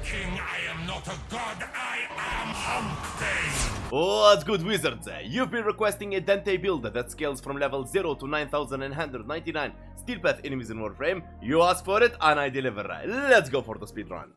king, I am not a god, I am Dante! What's good, wizards? You've been requesting a Dante build that scales from level 0 to 9,199 steel path enemies in Warframe. You ask for it and I deliver. Let's go for the speedrun.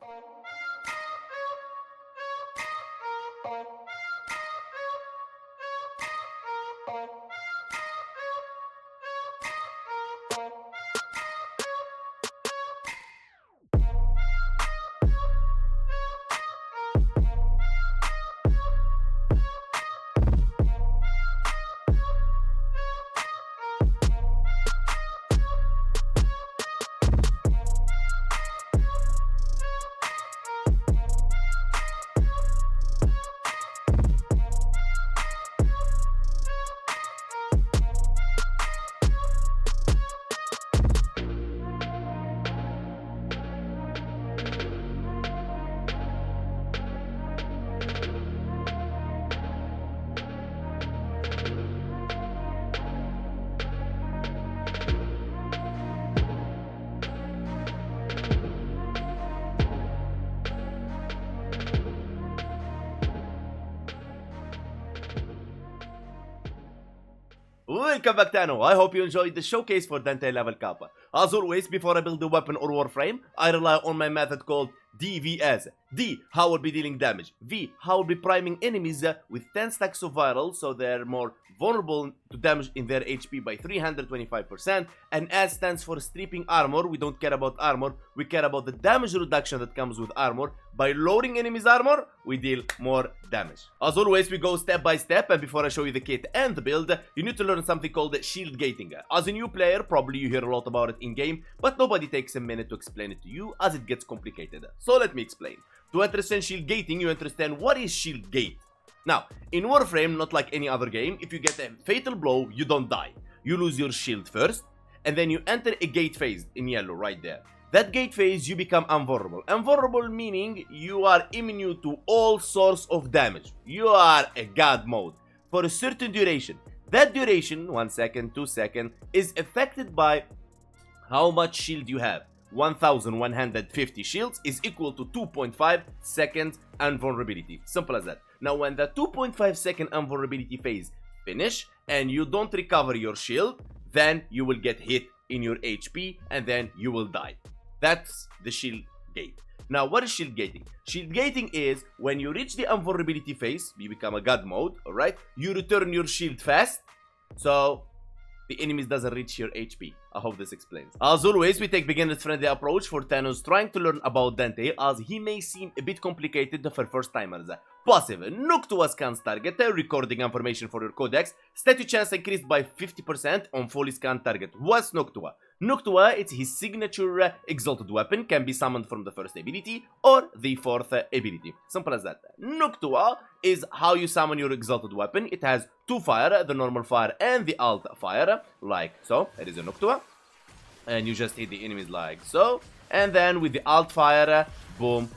Welcome back, Tano. I hope you enjoyed the showcase for Dante level Kappa. As always, before I build a weapon or warframe, I rely on my method called DVS. D, how I'll be dealing damage. V, how I'll be priming enemies with 10 stacks of viral, so they're more vulnerable to damage in their HP by 325%. And S stands for stripping armor. We don't care about armor, we care about the damage reduction that comes with armor. By lowering enemies' armor, we deal more damage. As always, we go step by step, and before I show you the kit and the build, you need to learn something called shield gating. As a new player, probably you hear a lot about it in-game, but nobody takes a minute to explain it to you as it gets complicated. So let me explain. To understand shield gating, you understand what is shield gate. Now, in Warframe, not like any other game, if you get a fatal blow, you don't die. You lose your shield first, and then you enter a gate phase in yellow right there. That gate phase, you become invulnerable. Invulnerable meaning you are immune to all sorts of damage. You are a god mode for a certain duration. That duration, 1 second, 2 seconds, is affected by how much shield you have. 1150 shields is equal to 2.5 seconds invulnerability. Simple as that. Now, when the 2.5 second invulnerability phase finish and you don't recover your shield, then you will get hit in your HP and then you will die. That's the shield gate. Now, what is shield gating? Shield gating is when you reach the invulnerability phase, you become a god mode, alright? You return your shield fast, so the enemies doesn't reach your HP. I hope this explains. As always, we take beginner's friendly approach for Thanos trying to learn about Dante, as he may seem a bit complicated for first timers. Passive, Noctua scans target, recording information for your codex. Statue chance increased by 50% on fully scanned target. What's Noctua? Noctua, it's his signature exalted weapon, can be summoned from the first ability or the fourth ability. Simple as that. Noctua is how you summon your exalted weapon. It has two fire, the normal fire and the alt fire, like so. That is a Noctua. And you just hit the enemies like so. And then with the alt fire, boom.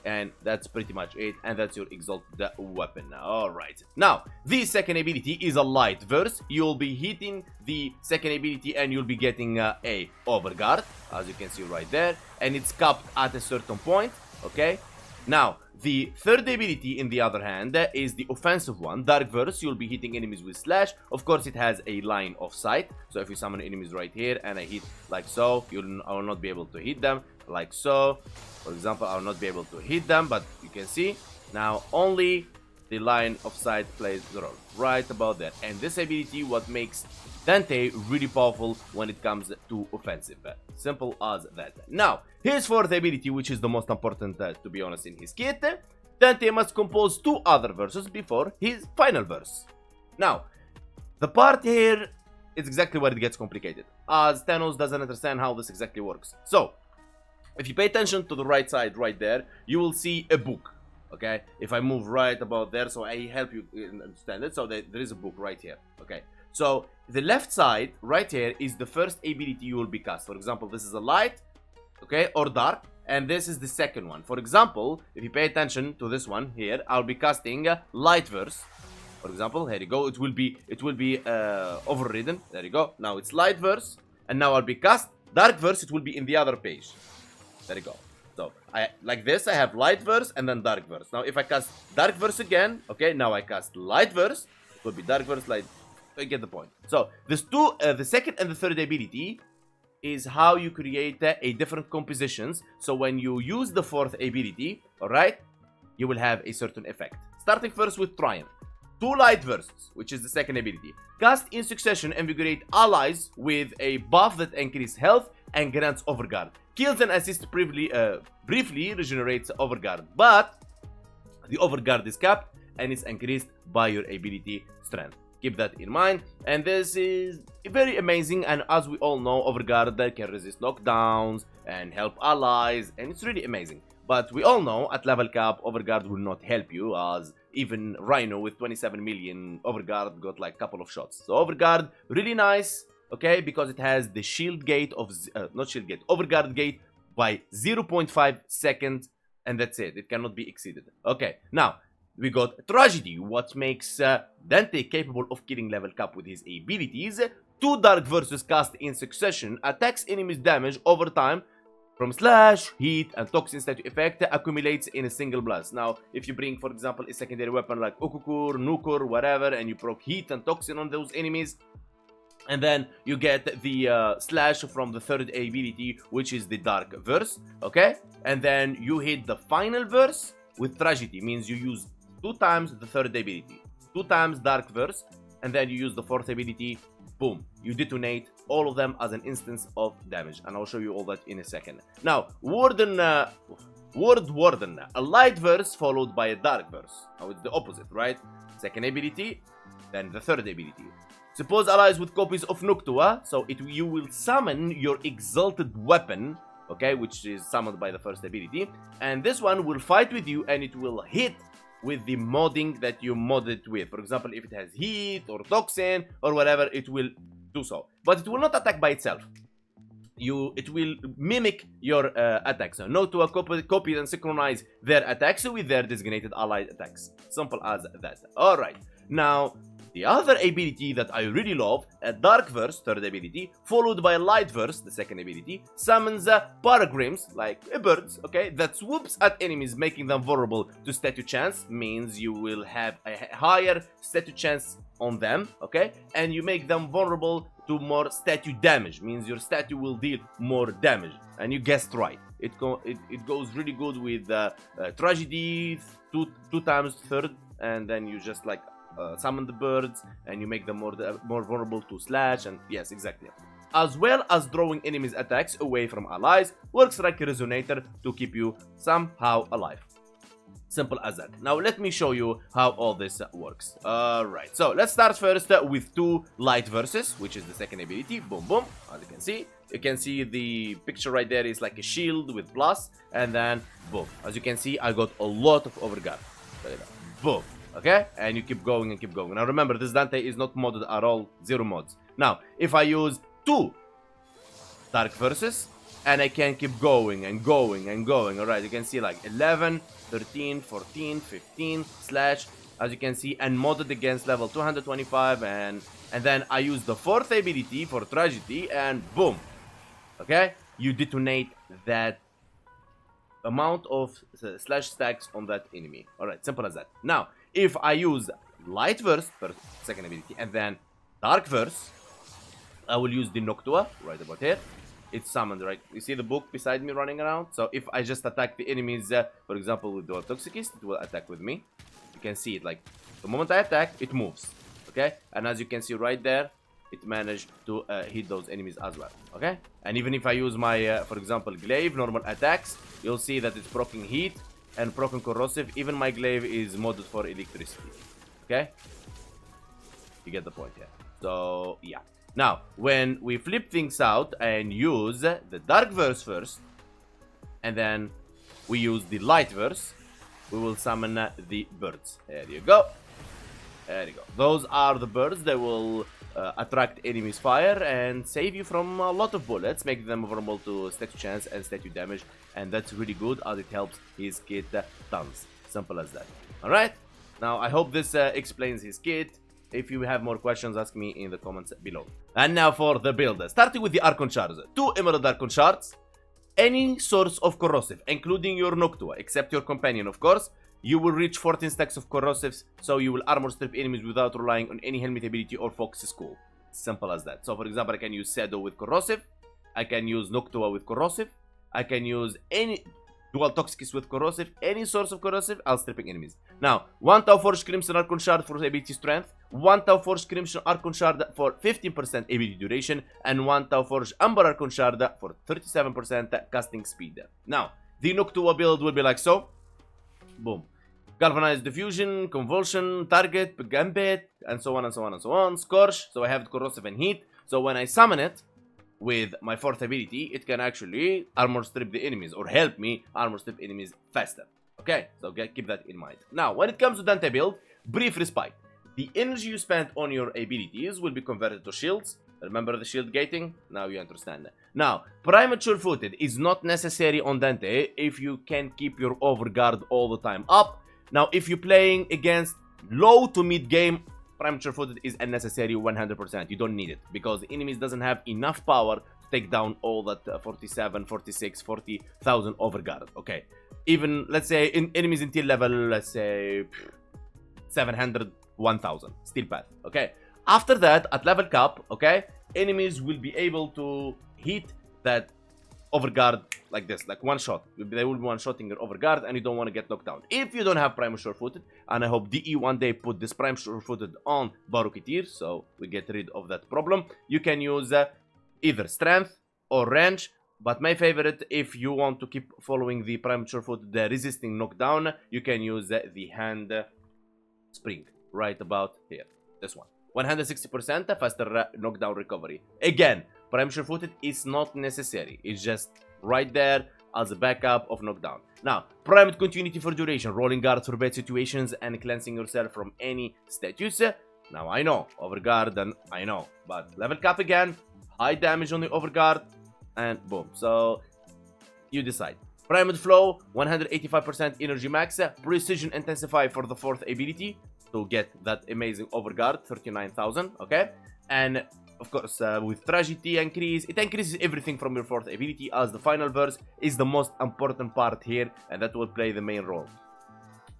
And that's pretty much it, and that's your exalted weapon. Alright, now the second ability is a light verse. You'll be hitting the second ability and you'll be getting a overguard, as you can see right there, and it's capped at a certain point. Okay, now the third ability in the other hand is the offensive one, dark verse. You'll be hitting enemies with slash. Of course, it has a line of sight, so if you summon enemies right here and I hit like so, I will not be able to hit them like so. For example, I will not be able to hit them, but you can see now only the line of sight plays the role right about there. And this ability what makes Dante really powerful when it comes to offensive. Simple as that. Now, his fourth ability, which is the most important to be honest in his kit, Dante must compose two other verses before his final verse. Now, the part here is exactly where it gets complicated, as Thanos doesn't understand how this exactly works. So, if you pay attention to the right side right there, you will see a book. Okay, if I move right about there, so I help you understand it. So there is a book right here. Okay, so the left side right here is the first ability you will be cast. For example, this is a light, okay, or dark, and this is the second one. For example, if you pay attention to this one here, I'll be casting light verse. For example, here you go. It will be overridden. There you go. Now it's light verse, and now I'll be cast dark verse. It will be in the other page. There you go. So, like this, I have light verse and then dark verse. Now, if I cast dark verse again, okay, now I cast light verse. It would be dark verse, light. I get the point. So, this the second and the third ability is how you create a different compositions. So, when you use the fourth ability, alright, you will have a certain effect. Starting first with Triumph. 2 light verses, which is the second ability. Cast in succession, invigorate allies with a buff that increases health and grants overguard. Kills and assists briefly regenerates overguard, but the overguard is capped and is increased by your ability strength. Keep that in mind, and this is very amazing. And as we all know, overguard can resist knockdowns and help allies, and it's really amazing. But we all know at level cap, overguard will not help you, as even Rhino with 27 million overguard got like a couple of shots. So overguard, really nice, okay, because it has the shield gate of, not shield gate, overguard gate by 0.5 seconds, and that's it. It cannot be exceeded. Okay, now, we got Tragedy, what makes Dante capable of killing level cap with his abilities. 2 dark verses cast in succession, attacks enemies damage over time, from slash, heat, and toxin statue effect accumulates in a single blast. Now, if you bring, for example, a secondary weapon like Okukur, Nukur, whatever, and you proc heat and toxin on those enemies, and then you get the slash from the third ability, which is the dark verse, okay? And then you hit the final verse with Tragedy, means you use 2 times the third ability, 2 times dark verse, and then you use the fourth ability, boom, you detonate all of them as an instance of damage, and I'll show you all that in a second. Now, Warden, Warden, a light verse followed by a dark verse. Now it's the opposite, right? Second ability, then the third ability. Suppose allies with copies of Noctua, so you will summon your exalted weapon, okay, which is summoned by the first ability, and this one will fight with you, and it will hit with the modding that you modded with. For example, if it has heat or toxin or whatever, it will do so. But it will not attack by itself. It will mimic your attacks. So note to a copy and synchronize their attacks with their designated allied attacks. Simple as that. Alright. Now, the other ability that I really love, a Dark Verse, third ability, followed by a Light Verse, the second ability, summons Paragrims, like birds, okay, that swoops at enemies, making them vulnerable to statue chance, means you will have a higher statue chance on them, okay, and you make them vulnerable to more statue damage, means your statue will deal more damage, and you guessed right. It goes really good with Tragedy, two times third, and then you just like summon the birds and you make them more vulnerable to slash, and yes, exactly. As well as drawing enemies' attacks away from allies, works like a resonator to keep you somehow alive. Simple as that. Now let me show you how all this works. Alright, so let's start first with 2 light verses, which is the second ability. Boom boom, as you can see the picture right there is like a shield with plus, and then boom, as you can see I got a lot of overguard. Boom. Okay, and you keep going and keep going. Now remember, this Dante is not modded at all, 0 mods. Now, if I use 2 dark verses, and I can keep going and going and going, alright, you can see like 11, 13, 14, 15, slash, as you can see, and modded against level 225, and then I use the 4th ability for Tragedy, and boom, okay, you detonate that amount of slash stacks on that enemy. Alright, simple as that. Now, if I use Light Verse for second ability and then Dark Verse, I will use the Noctua right about here. It's summoned, right? You see the book beside me running around? So if I just attack the enemies, for example, with the Toxicist, it will attack with me. You can see it, like, the moment I attack, it moves, okay? And as you can see right there, it managed to hit those enemies as well, okay? And even if I use my, for example, Glaive, normal attacks, you'll see that it's proccing heat and proccing corrosive. Even my Glaive is modded for electricity, okay? You get the point here. So, yeah. Now, when we flip things out and use the Dark Verse first, and then we use the Light Verse, we will summon the birds. There you go. There you go. Those are the birds that will attract enemies' fire and save you from a lot of bullets, making them vulnerable to statue chance and statue damage, and that's really good as it helps his kit tons. Simple as that. Alright? Now, I hope this explains his kit. If you have more questions, ask me in the comments below. And now for the build. Starting with the Archon Shards. 2 Emerald Archon Shards. any source of corrosive, including your Noctua, except your companion, of course, you will reach 14 stacks of corrosives, so you will armor strip enemies without relying on any helmet ability or focus skill. Simple as that. So for example, I can use Shadow with corrosive, I can use Noctua with corrosive, I can use any dual Toxicus with corrosive, any source of corrosive, I'll stripping enemies. Now, 1 Tau Forge Crimson Archon Shard for ability strength, 1 Tau Forge Crimson Archon Shard for 15% ability duration, and 1 Tau Forge Amber Archon Shard for 37% casting speed. Now, the Noctua build will be like so. Boom. Galvanized Diffusion, Convulsion, Target, Gambit, and so on and so on and so on. Scorch, so I have the corrosive and heat. So when I summon it with my 4th ability, it can actually armor strip the enemies or help me armor strip enemies faster. Okay, so keep that in mind. Now, when it comes to Dante build, brief respite. The energy you spend on your abilities will be converted to shields. Remember the shield gating? Now you understand that. Now, premature footed is not necessary on Dante if you can keep your overguard all the time up. Now, if you're playing against low to mid game, premature footed is unnecessary 100%. You don't need it because the enemies doesn't have enough power to take down all that 47, 46, 40,000 overguard. Okay, even let's say enemies in tier level, let's say 700, 1000 steel path. Okay, after that at level cap, okay, enemies will be able to hit that overguard like this, like one shot. They will be one shotting your overguard and you don't want to get knocked down. If you don't have prime sure footed, and I hope DE one day put this prime sure footed on Barukitir, so we get rid of that problem, you can use either strength or range. But my favorite, if you want to keep following the prime sure footed, the resisting knockdown, you can use the hand spring right about here. This one, 160% faster knockdown recovery. Again, prime sure footed is not necessary, it's just right there as a backup of knockdown. Now, primed continuity for duration, rolling guard for bad situations and cleansing yourself from any status. Now I know, overguard, and I know, but level cap again, high damage on the overguard, and boom. So you decide. Primed flow, 185% energy max, precision intensify for the 4th ability to get that amazing overguard, 39,000, okay? And of course, with tragedy increase, it increases everything from your 4th ability, as the final verse is the most important part here, and that will play the main role.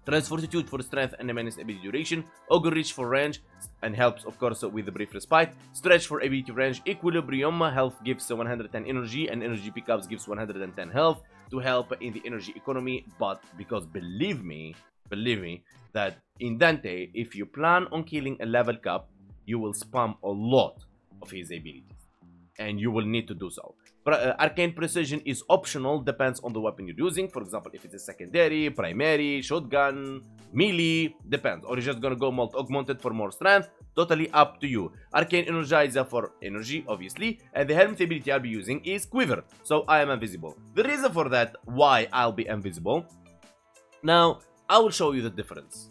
Transfortitude for strength and menace ability duration, Ogre Reach for range, and helps of course with the brief respite, Stretch for ability range, Equilibrium, health gives 110 energy, and energy pickups gives 110 health to help in the energy economy. But because believe me, that in Dante, if you plan on killing a level cap, you will spam a lot of his abilities, and you will need to do so. Arcane precision is optional, depends on the weapon you're using. For example, if it's a secondary, primary, shotgun, melee, depends. Or you're just gonna go augmented for more strength, totally up to you. Arcane energizer for energy, obviously, and the helmet ability I'll be using is quiver, so I am invisible. The reason for that, why I'll be invisible, now I will show you the difference.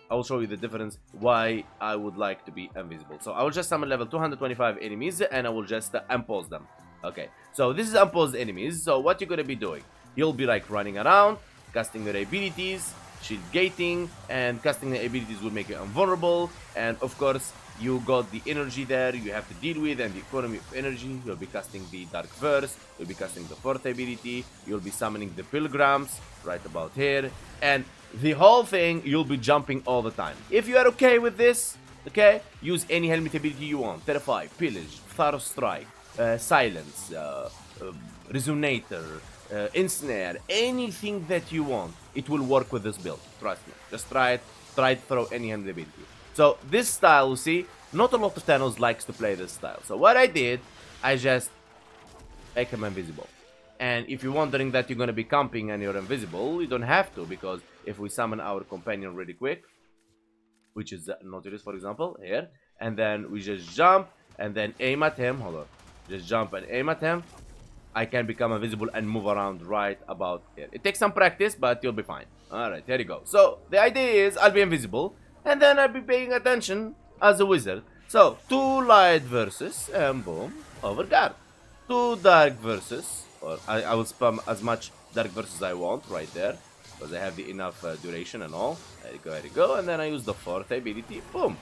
I will show you the difference why I would like to be invisible. So I will just summon level 225 enemies and I will just impose them. Okay, so this is imposed enemies. So what you're gonna be doing, you'll be like running around, casting your abilities, shield gating, and casting the abilities will make you invulnerable. And of course, you got the energy there you have to deal with, and the economy of energy. You'll be casting the Dark Verse, you'll be casting the 4th ability, you'll be summoning the Pilgrims right about here, and the whole thing, you'll be jumping all the time. If you are okay with this, okay, use any helmet ability you want. Terrify, Pillage, Thorough Strike, Silence, Resonator, Ensnare, anything that you want. It will work with this build, trust me. Just try it, throw any helmet ability. So this style, you see, not a lot of Thanos likes to play this style. So what I did, I just make him invisible. And if you're wondering that you're going to be camping and you're invisible, you don't have to, because if we summon our companion really quick, which is Nautilus for example, here, and then we just jump and then aim at him, hold on, just jump and aim at him, I can become invisible and move around right about here. It takes some practice, but you'll be fine. Alright, here you go. So the idea is I'll be invisible, and then I'll be paying attention as a wizard. So 2 light versus, and boom, overguard. 2 dark versus, or I will spam as much dark versus I want right there, because I have the enough duration and all. There you go, and then I use the 4th ability, boom.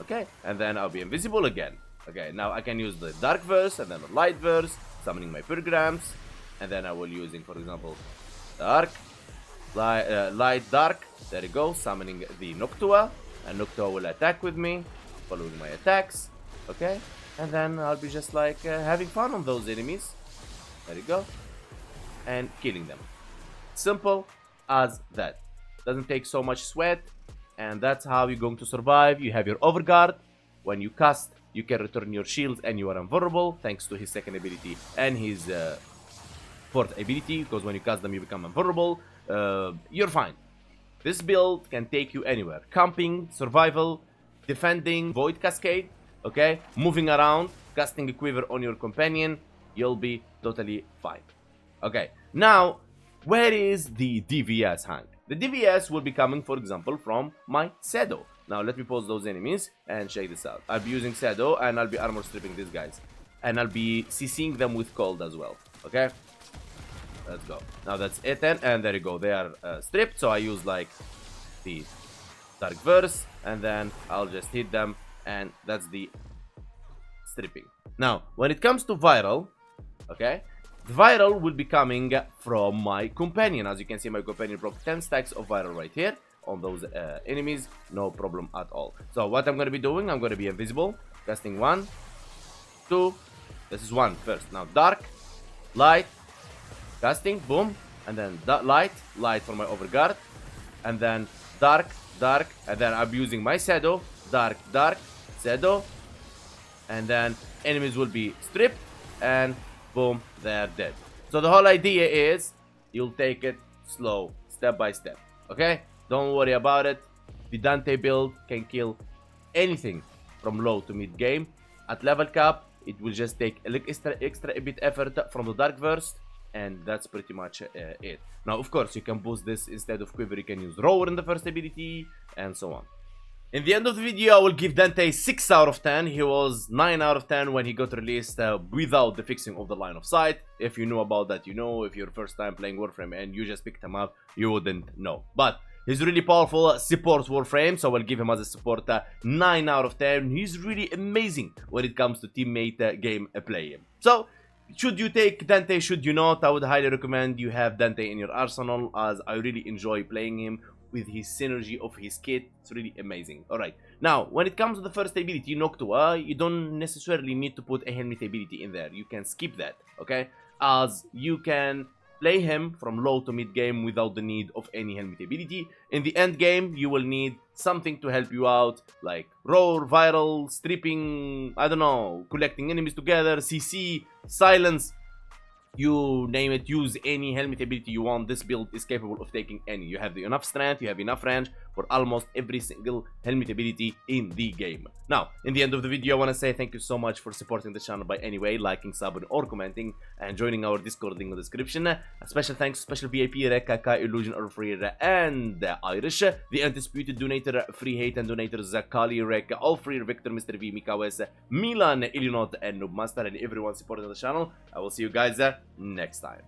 Okay, and then I'll be invisible again. Okay, now I can use the dark verse and then the light verse, summoning my Pilgrims, and then I will using, for example, dark, light, dark. There you go, summoning the Noctua, and Noctua will attack with me, following my attacks, okay? And then I'll be just like having fun on those enemies. There you go, and killing them. Simple as that. Doesn't take so much sweat, and that's how you're going to survive. You have your overguard. When you cast, you can return your shields and you are invulnerable thanks to his second ability and his fourth ability, because when you cast them you become invulnerable. You're fine. This build can take you anywhere. Camping, survival, defending, void cascade, okay? Moving around, casting a quiver on your companion, you'll be totally fine. Okay, now, where is the DVS hang? The DVS will be coming, for example, from my Shadow. Now, let me pause those enemies and check this out. I'll be using Shadow and I'll be armor stripping these guys. And I'll be CCing them with cold as well, okay? Let's go. Now that's it then, and there you go. They are stripped, so I use like the Dark Verse, and then I'll just hit them, and that's the stripping. Now, when it comes to viral, okay, the viral will be coming from my companion. As you can see, my companion broke 10 stacks of viral right here on those enemies, no problem at all. So what I'm going to be doing, I'm going to be invisible, casting 1, 2, this is 1 first. Now dark, light, casting, boom, and then light for my overguard, and then dark, and then I'm using my Shadow, dark, Shadow, and then enemies will be stripped, and boom, they're dead. So the whole idea is, you'll take it slow, step by step, okay? Don't worry about it. The Dante build can kill anything from low to mid game. At level cap, it will just take extra a bit effort from the Dark Verse, and that's pretty much it. Now, of course, you can boost this instead of quiver. You can use roar in the first ability, and so on. In the end of the video, I will give Dante 6 out of 10. He was 9 out of 10 when he got released without the fixing of the line of sight. If you knew about that, you know. If you're first time playing Warframe and you just picked him up, you wouldn't know. But he's really powerful, supports Warframe, so I'll give him as a support 9 out of 10. He's really amazing when it comes to teammate game play. So, should you take Dante, should you not? I would highly recommend you have Dante in your arsenal, as I really enjoy playing him with his synergy of his kit. It's really amazing. Alright, now, when it comes to the first ability, Noctua, you don't necessarily need to put a helmet ability in there. You can skip that, okay? As you can play him from low to mid game without the need of any helmet ability. In the end game, you will need something to help you out, like roar, viral, stripping, I don't know, collecting enemies together, CC, silence, you name it. Use any helmet ability you want. This build is capable of taking any. You have enough strength, you have enough range for almost every single helmet ability in the game. Now, in the end of the video, I want to say thank you so much for supporting the channel by any way, liking, subbing, or commenting, and joining our Discord link in the description. A special thanks to special VIP Rekka, Kai, Illusion, Orfreer, and Irish, the undisputed donator, Free Hate, and donators Kali, Rekka, Allfreer, Victor, Mr. V, Mikawes, Milan, Illinois, and Noobmaster, and everyone supporting the channel. I will see you guys next time.